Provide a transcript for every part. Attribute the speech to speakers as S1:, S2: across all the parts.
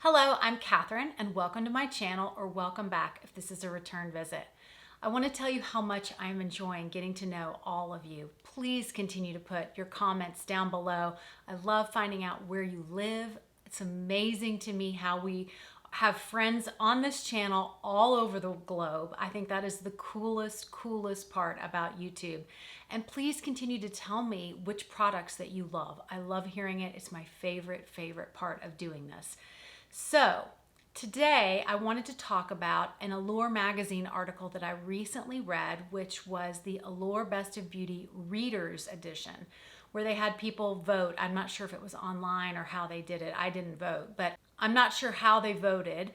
S1: Hello, I'm Catherine and welcome to my channel, or welcome back if this is a return visit. I want to tell you how much I'm enjoying getting to know all of you. Please continue to put your comments down below. I love finding out where you live. It's amazing to me how we have friends on this channel all over the globe. I think that is the coolest part about YouTube. And please continue to tell me which products that you love. I love hearing it. It's my favorite part of doing this. So today I wanted to talk about an Allure Magazine article that I recently read, which was the Allure Best of Beauty Readers Edition, where they had people vote. I'm not sure if it was online or how they did it. I didn't vote, but I'm not sure how they voted.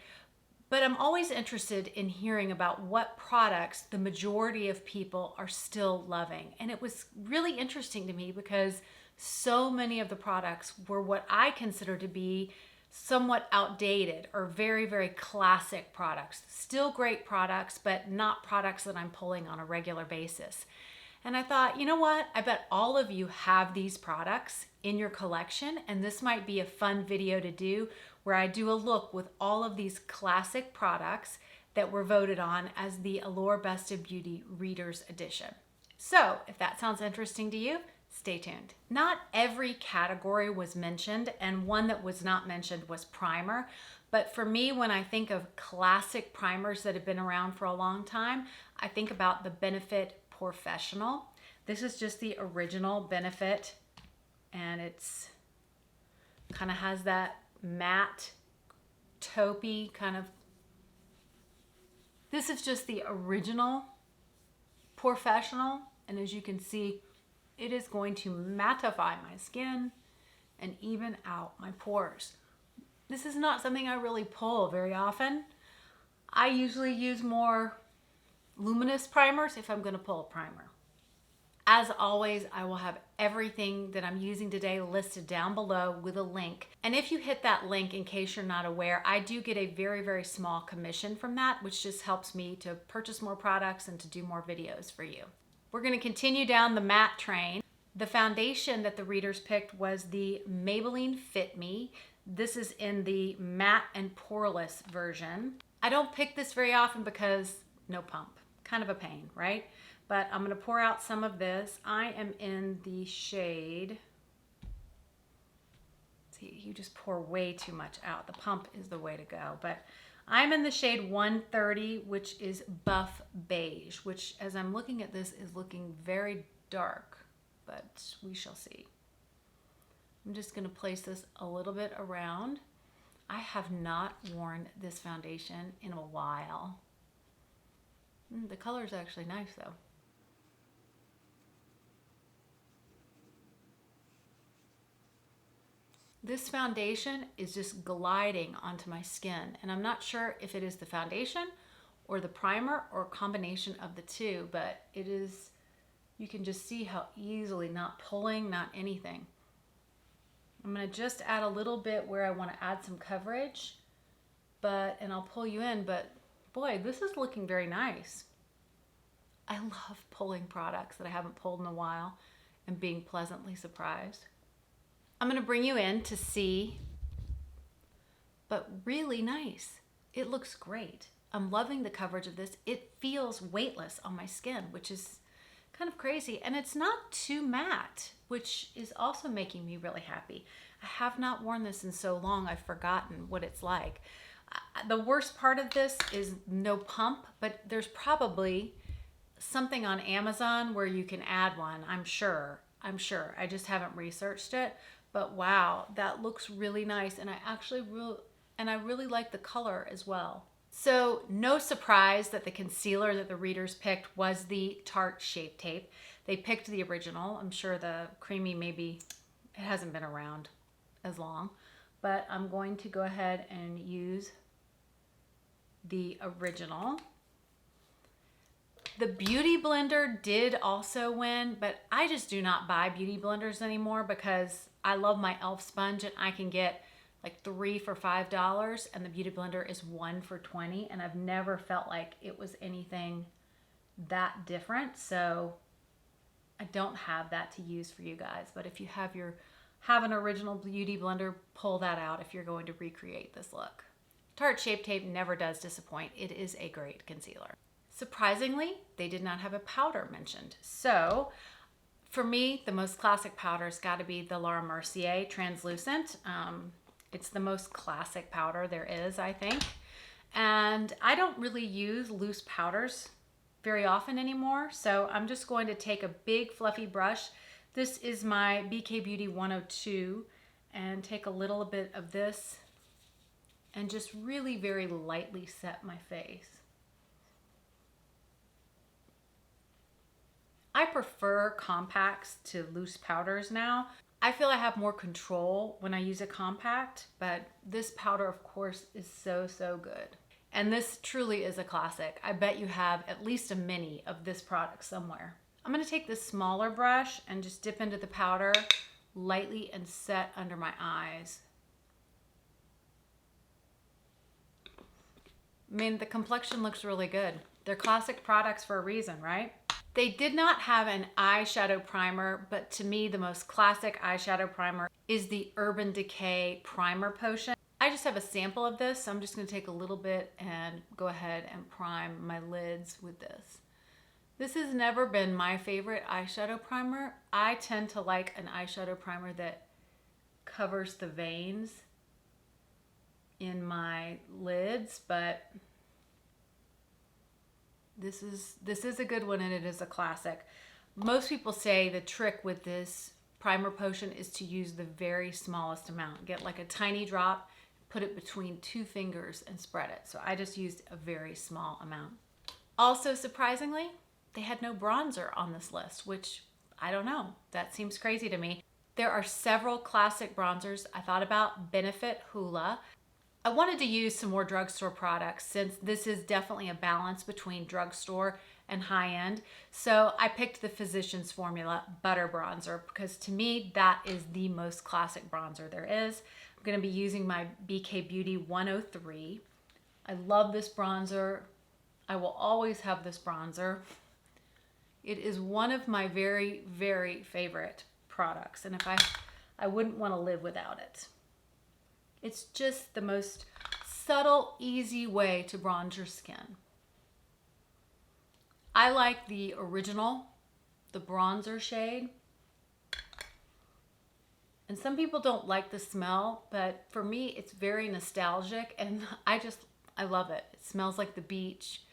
S1: But I'm always interested in hearing about what products the majority of people are still loving. And it was really interesting to me because so many of the products were what I consider to be somewhat outdated or very classic products. Still great products, but not products that I'm pulling on a regular basis. And I thought, you know what? I bet all of you have these products in your collection, and this might be a fun video to do where I do a look with all of these classic products that were voted on as the Allure Best of Beauty Readers Edition. So if that sounds interesting to you, stay tuned. Not every category was mentioned, and one that was not mentioned was primer. But for me, when I think of classic primers that have been around for a long time, I think about the Benefit Professional. This is just the original Benefit, and it's kind of has that matte taupey kind of. This is just the original Professional, and as you can see, it is going to mattify my skin and even out my pores. This is not something I really pull very often. I usually use more luminous primers if I'm going to pull a primer. As always, I will have everything that I'm using today listed down below with a link. And if you hit that link, in case you're not aware, I do get a very small commission from that, which just helps me to purchase more products and to do more videos for you. We're going to continue down the matte train. The foundation that the readers picked was the Maybelline Fit Me. This is in the matte and poreless version. I don't pick this very often because no pump. Kind of a pain, right? But I'm going to pour out some of this. I am in the shade. See, you just pour way too much out. The pump is the way to go. But I'm in the shade 130, which is Buff Beige, which as I'm looking at this is looking very dark, but we shall see. I'm just going to place this a little bit around. I have not worn this foundation in a while. The color is actually nice though. This foundation is just gliding onto my skin, and I'm not sure if it is the foundation or the primer or a combination of the two, but it is, you can just see how easily, not pulling, not anything. I'm going to just add a little bit where I want to add some coverage, and I'll pull you in, but boy, this is looking very nice. I love pulling products that I haven't pulled in a while and being pleasantly surprised. I'm going to bring you in to see, but really nice. It looks great. I'm loving the coverage of this. It feels weightless on my skin, which is kind of crazy. And it's not too matte, which is also making me really happy. I have not worn this in so long, I've forgotten what it's like. The worst part of this is no pump, but there's probably something on Amazon where you can add one, I'm sure. I just haven't researched it. But wow, that looks really nice, and I really like the color as well. So no surprise that the concealer that the readers picked was the Tarte Shape Tape. They picked the original. I'm sure the creamy maybe it hasn't been around as long, but I'm going to go ahead and use the original. The Beauty Blender did also win, but I just do not buy beauty blenders anymore because I love my e.l.f. sponge, and I can get like 3 for $5, and the Beauty Blender is 1 for $20, and I've never felt like it was anything that different. So I don't have that to use for you guys, but if you have your have an original beauty blender, pull that out if you're going to recreate this look. Tarte Shape Tape never does disappoint. It is a great concealer. Surprisingly, they did not have a powder mentioned. So for me, the most classic powder's got to be the Laura Mercier Translucent. It's the most classic powder there is, I think. And I don't really use loose powders very often anymore. So I'm just going to take a big fluffy brush. This is my BK Beauty 102, and take a little bit of this and just really very lightly set my face. I prefer compacts to loose powders now. I feel I have more control when I use a compact, but this powder, of course, is so, so good. And this truly is a classic. I bet you have at least a mini of this product somewhere. I'm gonna take this smaller brush and just dip into the powder lightly and set under my eyes. I mean, the complexion looks really good. They're classic products for a reason, right? They did not have an eyeshadow primer, but to me, the most classic eyeshadow primer is the Urban Decay Primer Potion. I just have a sample of this, so I'm just gonna take a little bit and go ahead and prime my lids with this. This has never been my favorite eyeshadow primer. I tend to like an eyeshadow primer that covers the veins in my lids, but this is a good one, and it is a classic. Most people say the trick with this primer potion is to use the very smallest amount. Get like a tiny drop, put it between 2 fingers and spread it. So I just used a very small amount. Also, surprisingly, they had no bronzer on this list, which I don't know, that seems crazy to me. There are several classic bronzers. I thought about Benefit Hoola. I wanted to use some more drugstore products since this is definitely a balance between drugstore and high-end. So I picked the Physicians Formula Butter Bronzer because to me, that is the most classic bronzer there is. I'm gonna be using my BK Beauty 103. I love this bronzer. I will always have this bronzer. It is one of my very, very favorite products. And if I wouldn't wanna live without it. It's just the most subtle, easy way to bronze your skin. I like the original, the bronzer shade. And some people don't like the smell, but for me, it's very nostalgic and I love it. It smells like the beach.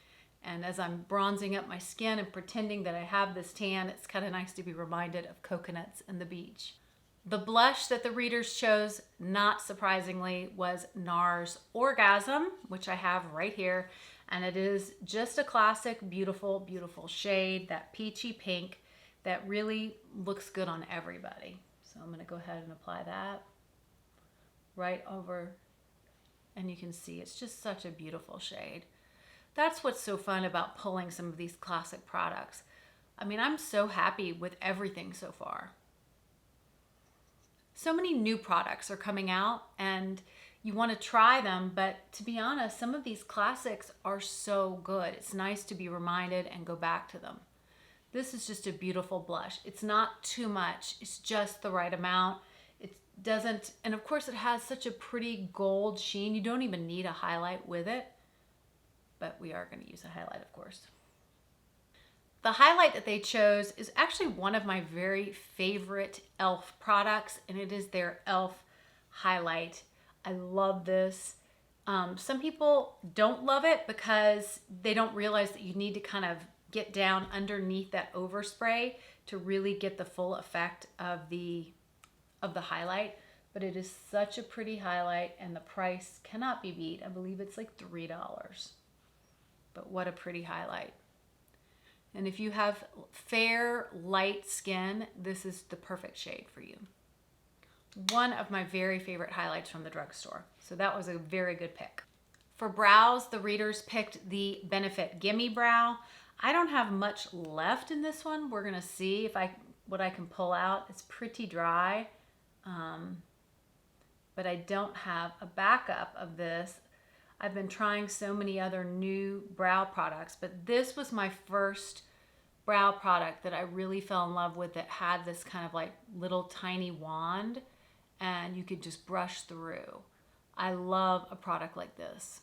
S1: And as I'm bronzing up my skin and pretending that I have this tan, it's kind of nice to be reminded of coconuts and the beach. The blush that the readers chose, not surprisingly, was NARS Orgasm, which I have right here. And it is just a classic, beautiful, beautiful shade, that peachy pink that really looks good on everybody. So I'm gonna go ahead and apply that right over, and you can see it's just such a beautiful shade. That's what's so fun about pulling some of these classic products. I mean, I'm so happy with everything so far. So many new products are coming out and you want to try them, but to be honest, some of these classics are so good. It's nice to be reminded and go back to them. This is just a beautiful blush. It's not too much. It's just the right amount. It doesn't, and of course it has such a pretty gold sheen. You don't even need a highlight with it, but we are going to use a highlight, of course. The highlight that they chose is actually one of my very favorite e.l.f. products, and it is their e.l.f. highlight. I love this. Some people don't love it because they don't realize that you need to kind of get down underneath that overspray to really get the full effect of the highlight. But it is such a pretty highlight, and the price cannot be beat. I believe it's like $3. But what a pretty highlight. And if you have fair, light skin, this is the perfect shade for you. One of my very favorite highlights from the drugstore. So that was a very good pick. For brows, the readers picked the Benefit Gimme Brow. I don't have much left in this one. We're gonna see what I can pull out. It's pretty dry, but I don't have a backup of this. I've been trying so many other new brow products, but this was my first brow product that I really fell in love with that had this kind of like little tiny wand. and you could just brush through. I love a product like this.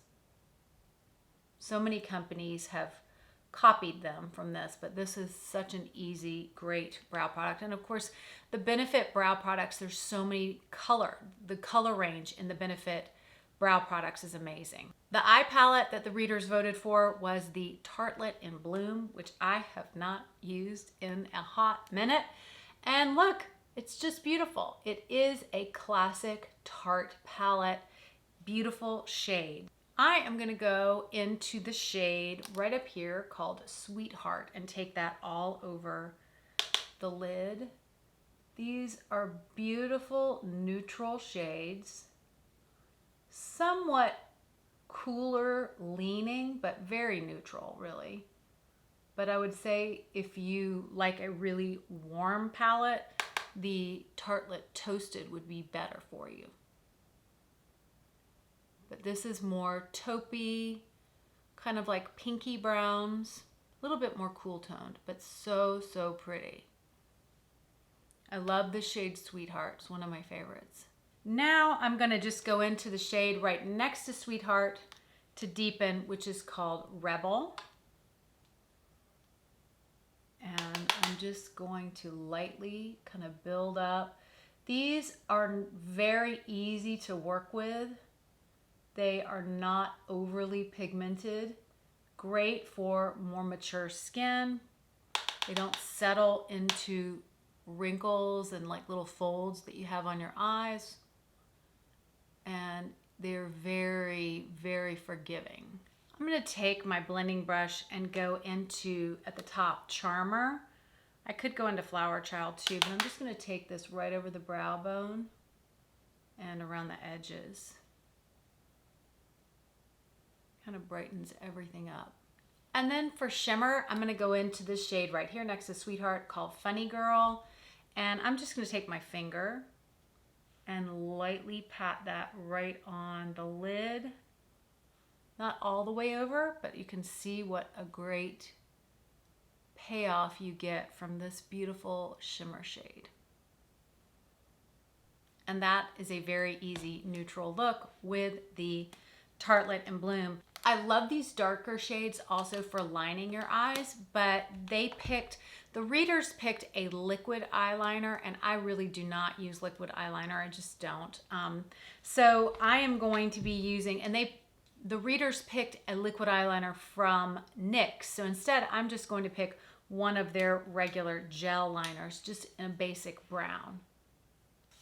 S1: So many companies have copied them from this, but this is such an easy, great brow product. And of course, the Benefit brow products, there's so many the color range in the Benefit brow products is amazing. The eye palette that the readers voted for was the Tartelette in Bloom, which I have not used in a hot minute. And look, it's just beautiful. It is a classic Tarte palette, beautiful shade. I am gonna go into the shade right up here called Sweetheart and take that all over the lid. These are beautiful neutral shades, somewhat cooler leaning, but very neutral really. But I would say if you like a really warm palette, the Tartelette Toasted would be better for you. But this is more taupey, kind of like pinky browns, a little bit more cool toned, but so, so pretty. I love the shade Sweetheart. It's one of my favorites. Now I'm gonna just go into the shade right next to Sweetheart to deepen, which is called Rebel. And I'm just going to lightly kind of build up. These are very easy to work with. They are not overly pigmented. Great for more mature skin. They don't settle into wrinkles and like little folds that you have on your eyes. And they're very, very forgiving. I'm gonna take my blending brush and go into, at the top, Charmer. I could go into Flower Child too, but I'm just gonna take this right over the brow bone and around the edges. Kind of brightens everything up. And then for shimmer, I'm gonna go into this shade right here next to Sweetheart called Funny Girl. And I'm just gonna take my finger and lightly pat that right on the lid. Not all the way over, but you can see what a great payoff you get from this beautiful shimmer shade. And that is a very easy neutral look with the Tartelette in Bloom. I love these darker shades also for lining your eyes, but the readers picked a liquid eyeliner, and I really do not use liquid eyeliner. I just don't. So I am going to be using, and the readers picked a liquid eyeliner from NYX. So instead, I'm just going to pick one of their regular gel liners, just in a basic brown.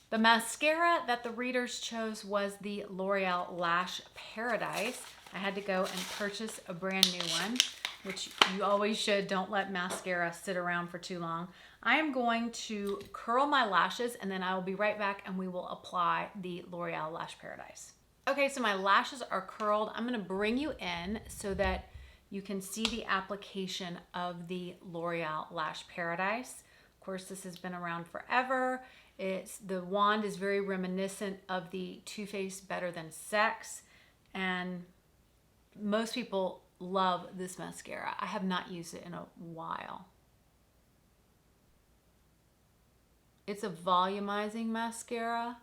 S1: The mascara that the readers chose was the L'Oreal Lash Paradise. I had to go and purchase a brand new one, which you always should. Don't let mascara sit around for too long. I am going to curl my lashes and then I will be right back and we will apply the L'Oreal Lash Paradise. Okay, so my lashes are curled. I'm gonna bring you in so that you can see the application of the L'Oreal Lash Paradise. Of course, this has been around forever. The wand is very reminiscent of the Too Faced Better Than Sex, and most people love this mascara. I have not used it in a while. It's a volumizing mascara.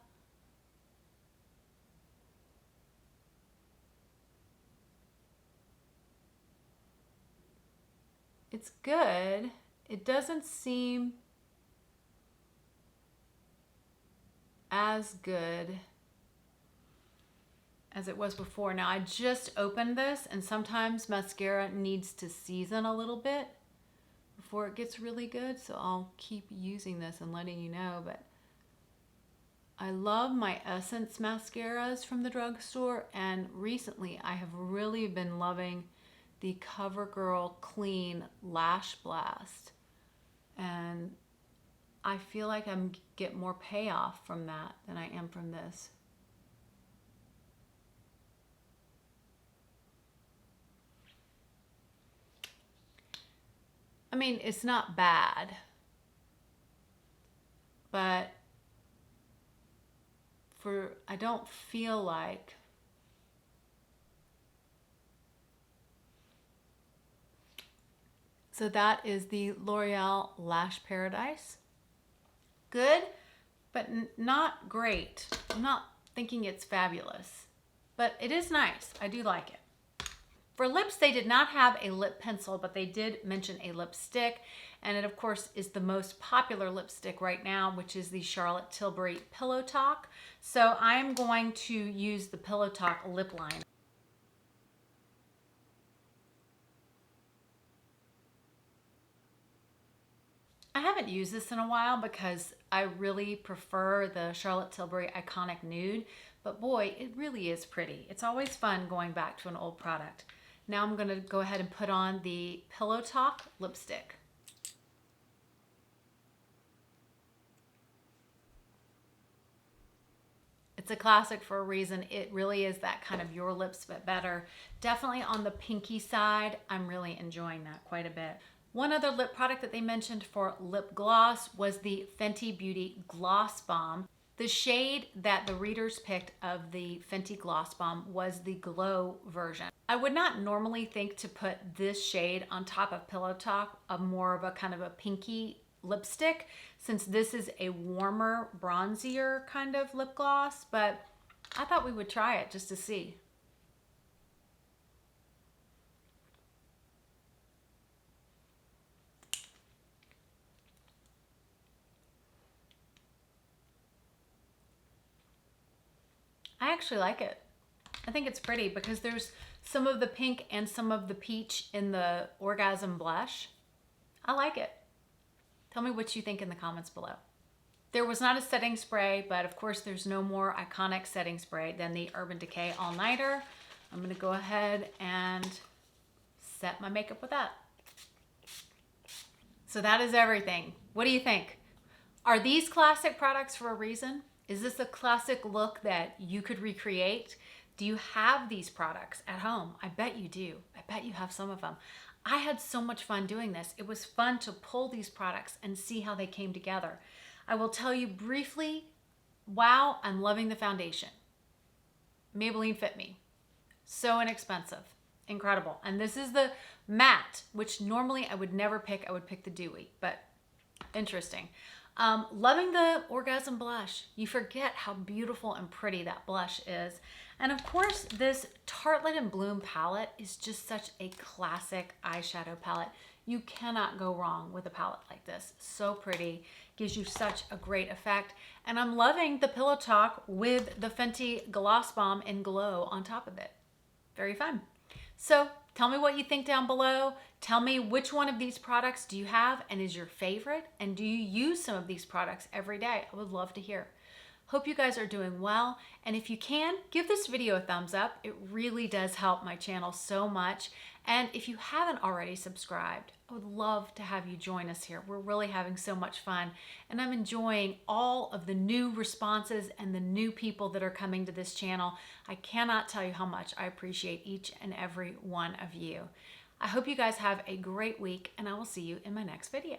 S1: It's good. It doesn't seem as good as it was before. Now I just opened this, and sometimes mascara needs to season a little bit before it gets really good, so I'll keep using this and letting you know. But I love my Essence mascaras from the drugstore, and recently I have really been loving the CoverGirl Clean Lash Blast, and I feel like I'm get more payoff from that than I am from this. I mean, it's not bad, but I don't feel like so that is the L'Oreal Lash Paradise. Good, but not great. I'm not thinking it's fabulous, but it is nice. I do like it. For lips, they did not have a lip pencil, but they did mention a lipstick. And it, of course, is the most popular lipstick right now, which is the Charlotte Tilbury Pillow Talk. So I'm going to use the Pillow Talk lip liner. I haven't used this in a while because I really prefer the Charlotte Tilbury Iconic Nude, but boy, it really is pretty. It's always fun going back to an old product. Now I'm going to go ahead and put on the Pillow Talk lipstick. It's a classic for a reason. It really is that kind of your lips but better. Definitely on the pinky side. I'm really enjoying that quite a bit. One other lip product that they mentioned for lip gloss was the Fenty Beauty Gloss Bomb. The shade that the readers picked of the Fenty Gloss Bomb was the Glow version. I would not normally think to put this shade on top of Pillow Talk, more of a kind of a pinky lipstick, since this is a warmer, bronzier kind of lip gloss, but I thought we would try it just to see. I actually like it. I think it's pretty because there's some of the pink and some of the peach in the Orgasm blush. I like it. Tell me what you think in the comments below. There was not a setting spray, but of course there's no more iconic setting spray than the Urban Decay All Nighter. I'm gonna go ahead and set my makeup with that. So that is everything. What do you think? Are these classic products for a reason? Is this a classic look that you could recreate? Do you have these products at home? I bet you do. I bet you have some of them. I had so much fun doing this. It was fun to pull these products and see how they came together. I will tell you briefly, wow, I'm loving the foundation. Maybelline Fit Me. So inexpensive. Incredible. And this is the matte, which normally I would never pick. I would pick the dewy, but interesting. Loving the Orgasm blush. You forget how beautiful and pretty that blush is. And of course, this Tartelette and Bloom palette is just such a classic eyeshadow palette. You cannot go wrong with a palette like this. So pretty, gives you such a great effect. And I'm loving the Pillow Talk with the Fenty Gloss Bomb in Glow on top of it. Very fun. So tell me what you think down below. Tell me which one of these products do you have and is your favorite? And do you use some of these products every day? I would love to hear. Hope you guys are doing well. And if you can, give this video a thumbs up. It really does help my channel so much. And if you haven't already subscribed, I would love to have you join us here. We're really having so much fun. And I'm enjoying all of the new responses and the new people that are coming to this channel. I cannot tell you how much I appreciate each and every one of you. I hope you guys have a great week, and I will see you in my next video.